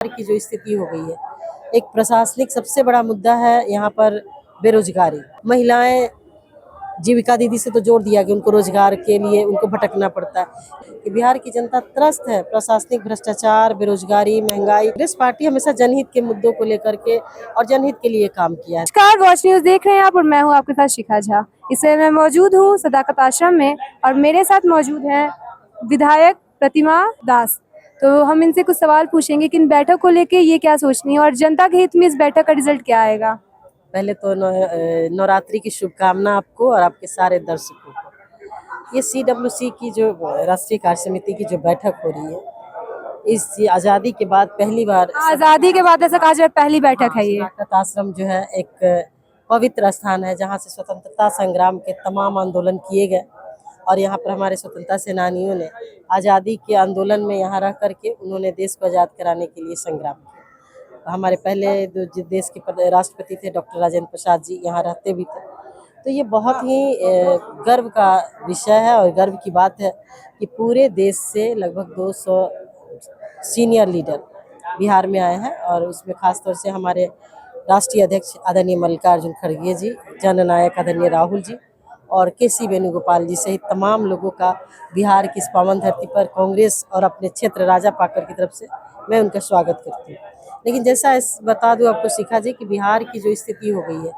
की जो स्थिति हो गई है, एक प्रशासनिक सबसे बड़ा मुद्दा है यहाँ पर बेरोजगारी। महिलाएं जीविका दीदी से तो जोड़ दिया कि उनको रोजगार के लिए उनको भटकना पड़ता है कि बिहार की जनता त्रस्त है प्रशासनिक भ्रष्टाचार, बेरोजगारी, महंगाई। कांग्रेस पार्टी हमेशा जनहित के मुद्दों को लेकर के और जनहित के लिए काम किया है। नमस्कार, वॉच न्यूज देख रहे हैं आप और मैं हूं आपके साथ शिखा झा। इसमें मैं मौजूद हूं सदाकत आश्रम में और मेरे साथ मौजूद हैं विधायक प्रतिमा दास। तो हम इनसे कुछ सवाल पूछेंगे कि इन बैठक को लेके ये क्या सोचनी है और जनता के हित में इस बैठक का रिजल्ट क्या आएगा। पहले तो नवरात्रि की शुभकामना आपको और आपके सारे दर्शकों को। ये CWC की जो राष्ट्रीय कार्य समिति की जो बैठक हो रही है, इस आज़ादी के बाद पहली बार, आजादी के बाद ऐसा कहा जाए पहली बैठक है ये। सदाकत आश्रम जो है एक पवित्र स्थान है जहाँ से स्वतंत्रता संग्राम के तमाम आंदोलन किए गए और यहाँ पर हमारे स्वतंत्रता सेनानियों ने आज़ादी के आंदोलन में यहाँ रह करके उन्होंने देश को आज़ाद कराने के लिए संग्राम किया। हमारे पहले जो देश के राष्ट्रपति थे डॉक्टर राजेंद्र प्रसाद जी यहाँ रहते भी थे। तो ये बहुत ही गर्व का विषय है और गर्व की बात है कि पूरे देश से लगभग 200 सीनियर लीडर बिहार में आए हैं और उसमें खास तौर से हमारे राष्ट्रीय अध्यक्ष आदरणीय मल्लिकार्जुन खड़गे जी, जननायक आदरणीय राहुल जी और KC वेणुगोपाल जी सहित तमाम लोगों का बिहार की इस पावन धरती पर कांग्रेस और अपने क्षेत्र राजापाकर की तरफ से मैं उनका स्वागत करती हूँ। लेकिन जैसा बता दूं आपको शिखा जी कि बिहार की जो स्थिति हो गई है,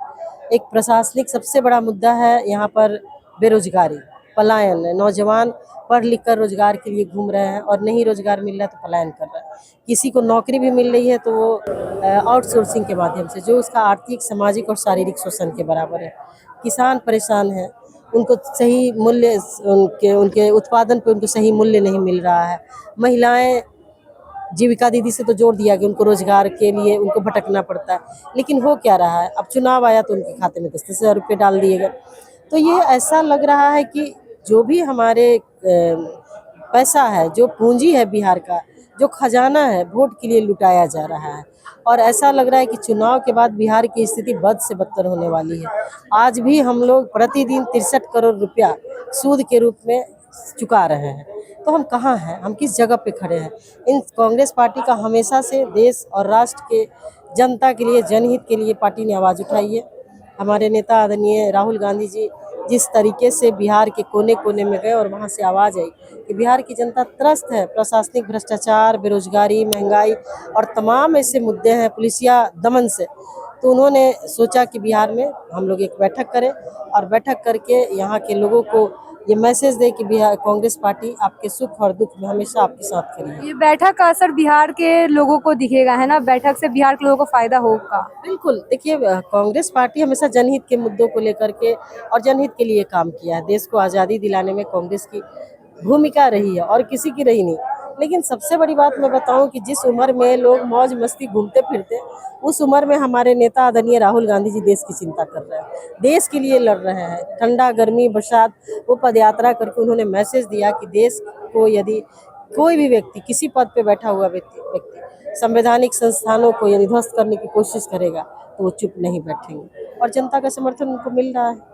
एक प्रशासनिक सबसे बड़ा मुद्दा है यहाँ पर बेरोजगारी, पलायन। नौजवान पढ़ लिख कर रोजगार के लिए घूम रहे हैं और नहीं रोजगार मिल रहा है तो पलायन कर रहा है। किसी को नौकरी भी मिल रही है तो वो आउटसोर्सिंग के माध्यम से, जो उसका आर्थिक, सामाजिक और शारीरिक शोषण के बराबर है। किसान परेशान है, उनको सही मूल्य, उनके उत्पादन पे उनको सही मूल्य नहीं मिल रहा है। महिलाएं जीविका दीदी से तो जोड़ दिया कि उनको रोजगार के लिए उनको भटकना पड़ता है, लेकिन हो क्या रहा है, अब चुनाव आया तो उनके खाते में 10-10 हज़ार रुपये डाल दिए गए। तो ये ऐसा लग रहा है कि जो भी हमारे पैसा है, जो पूंजी है बिहार का, जो खजाना है, वोट के लिए लुटाया जा रहा है और ऐसा लग रहा है कि चुनाव के बाद बिहार की स्थिति बद से बदतर होने वाली है। आज भी हम लोग प्रतिदिन 63 करोड़ रुपया सूद के रूप में चुका रहे हैं, तो हम कहाँ हैं, हम किस जगह पे खड़े हैं। इन कांग्रेस पार्टी का हमेशा से देश और राष्ट्र के जनता के लिए, जनहित के लिए पार्टी ने आवाज़ उठाई है। हमारे नेता आदरणीय राहुल गांधी जी जिस तरीके से बिहार के कोने कोने में गए और वहाँ से आवाज़ आई कि बिहार की जनता त्रस्त है प्रशासनिक भ्रष्टाचार, बेरोजगारी, महंगाई और तमाम ऐसे मुद्दे हैं, पुलिसिया दमन से, तो उन्होंने सोचा कि बिहार में हम लोग एक बैठक करें और बैठक करके यहाँ के लोगों को ये मैसेज दे कि बिहार कांग्रेस पार्टी आपके सुख और दुख में हमेशा आपके साथ खड़ी है। ये बैठक का असर बिहार के लोगों को दिखेगा, है ना? बैठक से बिहार के लोगों को फायदा होगा। बिल्कुल, देखिए कांग्रेस पार्टी हमेशा जनहित के मुद्दों को लेकर के और जनहित के लिए काम किया है। देश को आज़ादी दिलाने में कांग्रेस की भूमिका रही है और किसी की रही नहीं। लेकिन सबसे बड़ी बात मैं बताऊं कि जिस उम्र में लोग मौज मस्ती घूमते फिरते, उस उम्र में हमारे नेता आदरणीय राहुल गांधी जी देश की चिंता कर रहे हैं, देश के लिए लड़ रहे हैं। ठंडा, गर्मी, बरसात, वो पदयात्रा करके उन्होंने मैसेज दिया कि देश को यदि कोई भी व्यक्ति, किसी पद पे बैठा हुआ व्यक्ति संवैधानिक संस्थानों को यदि ध्वस्त करने की कोशिश करेगा तो वो चुप नहीं बैठेंगे और जनता का समर्थन उनको मिल रहा है।